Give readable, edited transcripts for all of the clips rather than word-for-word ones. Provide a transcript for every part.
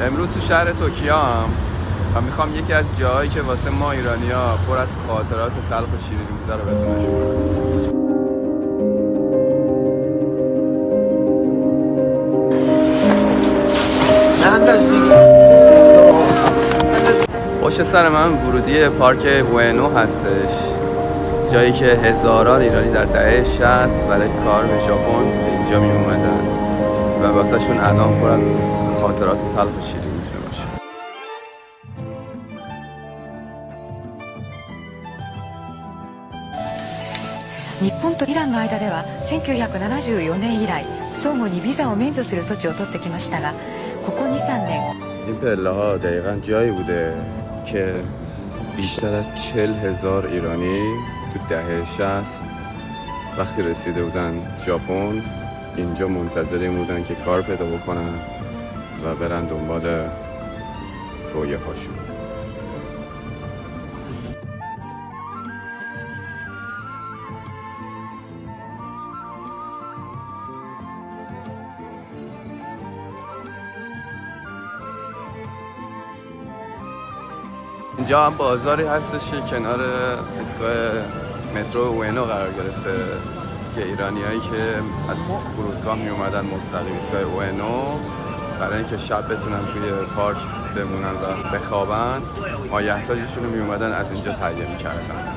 امروز تو شهر توکیو هم و میخوام یکی از جاهایی که واسه ما ایرانی‌ها پر از خاطرات تلخ و شیرین بوده رو بهتون نشون بدم. پشت سر من ورودی پارک اوئنو هستش، جایی که هزاران ایرانی در دهه 60 برای کار به ژاپن به اینجا می اومدن و واسه شون الان پر از خاطرات تلخ و شیرین میتونه باشه. 日本とイランの間では1974年以来相互にビザを免除する措置を取ってきましたが、ここ 2-3 年 این پله ها دقیقا جایی بوده که بیشتر از 40,000 ایرانی تو دهه 60 وقتی رسیده بودن ژاپن اینجا منتظر این بودن که کار پیدا بکنن و برن دنبال رویاهاشون. اینجا هم بازاری هستش که کنار ایستگاه مترو اوئنو قرار گرفته که ایرانیایی که از فرودگاه می اومدن مستقیم ایستگاه اوئنو برای اینکه شب بتونن توی پارک بمونن و بخوابن، مایحتاجشون رو می اومدن از اینجا تهیه می‌کردن.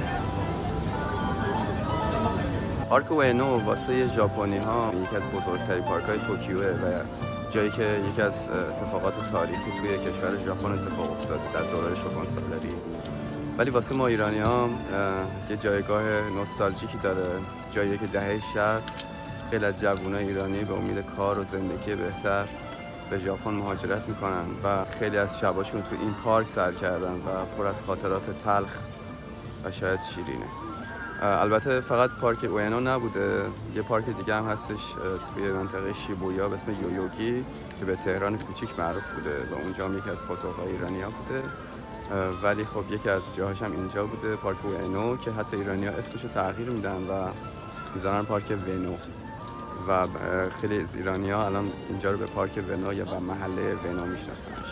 پارک اوئنو واسه ژاپنی ها یکی از بزرگترین پارک های توکیوه و جایی که یکی از اتفاقات تاریخی توی کشور ژاپن اتفاق افتاده در دوره شوگون سالاری. ولی واسه ما ایرانی ها یه جایگاه نوستالژیکی داره، جایی که دهه 60 خیلی از جوانای ایرانی به امید کار و زندگی بهتر به ژاپن مهاجرت میکنن و خیلی از شباشون تو این پارک سر کردن و پر از خاطرات تلخ و شاید شیرینه. البته فقط پارک اوئنو نبوده، یه پارک دیگه هم هستش توی منطقه شیبویا به اسم یویوگی که به تهران کوچیک معروف بوده و اونجا هم یکی از پاتوق‌های ایرانی‌ها بوده، ولی خب یکی از جاهاش هم اینجا بوده، پارک اوئنو، که حتی ایرانی‌ها اسمشو تغییر میدن و میذارن پارک ونو و خیلی از ایرانی‌ها الان اینجا رو به پارک ونو یا به محله ونو میشناسنش.